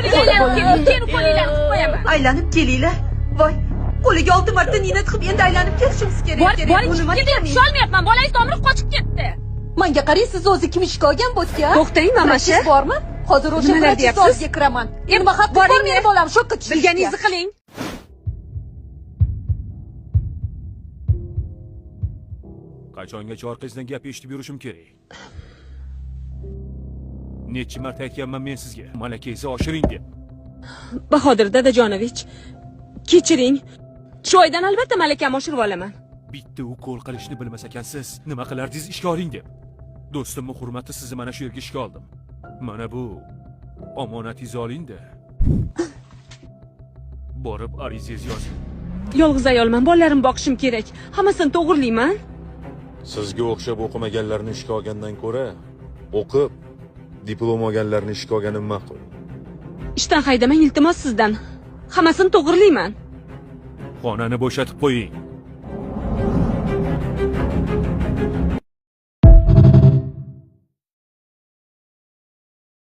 Ustiga aylanib keling, keyin qo'linglarni qilib qo'yaman. Aylanib kelinglar. Voy, qo'liga 6 marta nina tiqib endi aylanib kelishimiz kerak. Boring, chiqib tusholmayapman. Bolangiz tomiri qochib ketdi. Menga qarang, siz o'zi kim ishga olgan bo'tga? To'xtang, mamashi. Bormi? Hozir o'sha vrachizga kiraman. Nima haqqi bor meni bolam shokka tushdi. Bilganingizni qiling. Qachongacha orqangizdan gap eshitib yurishim kerak? Necha marta aytganman men sizga, malakangizni oshiring deb. Bahodir Dadajonovich, kechiring. Shu oydan albatta malakam oshirib olaman. Bitta ukol qilishni bilmas ekansiz, nima qilardingiz ishga oling deb. Do'stimning hurmati sizni mana shu yerga ishga oldim. Mana bu omonatingizni oling-da. Borib arizangizni yozing. Yolg'iz ayolman, bolalarimni boqishim kerak. Hammasini to'g'rilayman. Sizga o'xshab o'qimaganlarni ishga olgandan ko'ra, o'qib diplom olganlarni ishga olganim ma'qul. Ishdan haydamang, iltimos sizdan. Hammasini to'g'rilayman. Xonani bo'shatib qo'ying.